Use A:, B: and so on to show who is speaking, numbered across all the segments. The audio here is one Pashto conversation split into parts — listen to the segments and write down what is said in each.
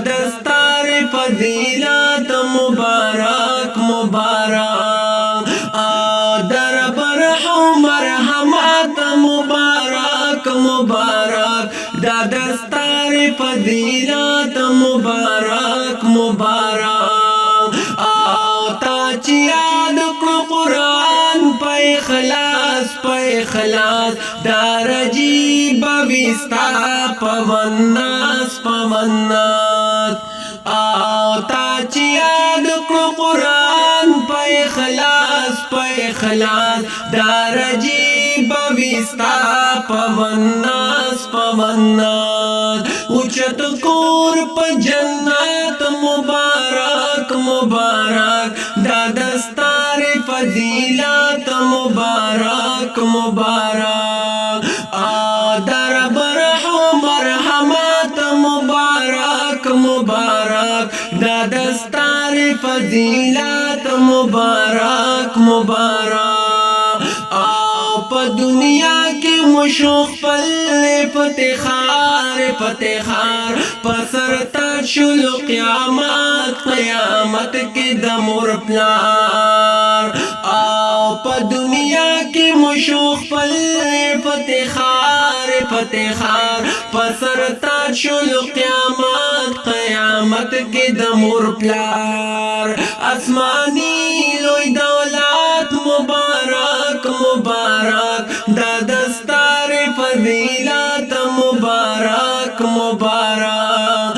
A: دستار فضیلت مبارک مبارک در برحم مرحمت مبارک مبارک دا دستار فضیلت مبارک مبارک تا چی یاد کړو قرآن په اخلاص دار عجیب وستا پمناس تا چی یاد کړو قرآن په اخلاص دار عجیب وستا پمناس اوچت کور په جنت مبارک مبارک دا دستار فضیلت مبارک مبارک در برحم مرحمت مبارک مبارک دا دستار فضیلت مبارک مبارک په دنیا کې مشوق پل فتخار پسر تا شلو قیامت کې د مور پلار په دنیا کې مشوق پل فتخار پسر تا شلو قیامت کې د مور پلار اسمانی لوی دولت مبارک مبارک دا دستار فضیلت مبارک مبارک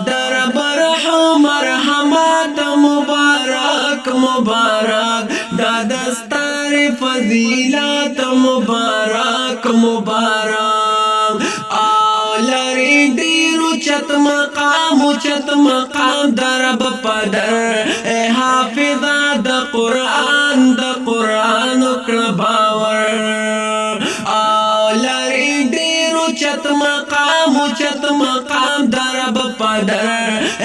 A: در برحم مرحمت مبارک مبارک دا دستار فضیلت مبارک مبارک لری دیرو چت مقام درب پدر اے حافظہ د قرآن اکڑ باور لری دیرو چت مقام درب پدر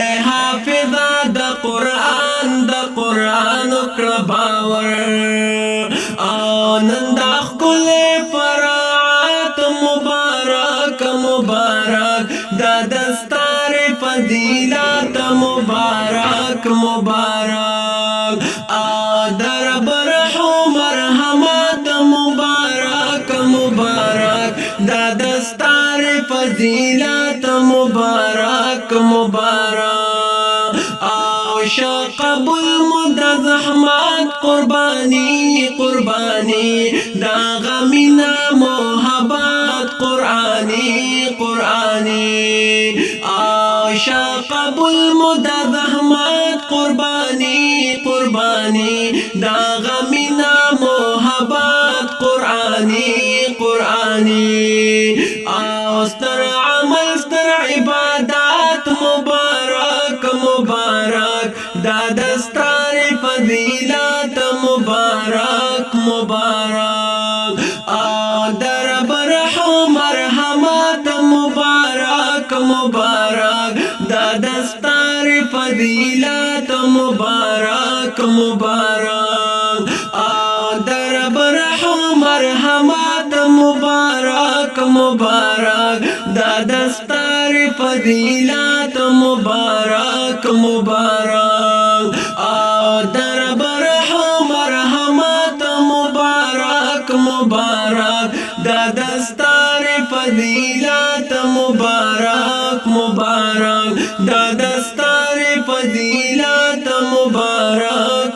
A: اے حافظہ د قرآن اکڑ باور ننداخ کل فرات مبارک مبارک دا دستار فضیلت مبارک مبارک در برحم مرحمت مبارک مبارک دا دستار فضیلت مبارک مبارک شقب المدد احمد قربانی دا غمینا محبت قرآنی شقب المدد احمد قربانی دا غمینا محبت قرآنی ستر عمل ستر عبادت مبارک دا دستار فضیلت مبارک مبارک در برحم مرحمت مبارک دا دستار فضیلت مبارک مبارک در برحم مرحمت مبارک دا دستار فضیلت مبارک مبارک در برحم مرحمت مبارک دا دستار فضیلت مبارک دا دستار فضیلت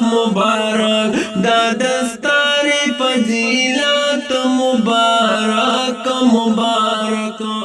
A: مبارک دا دستار فضیلت مبارک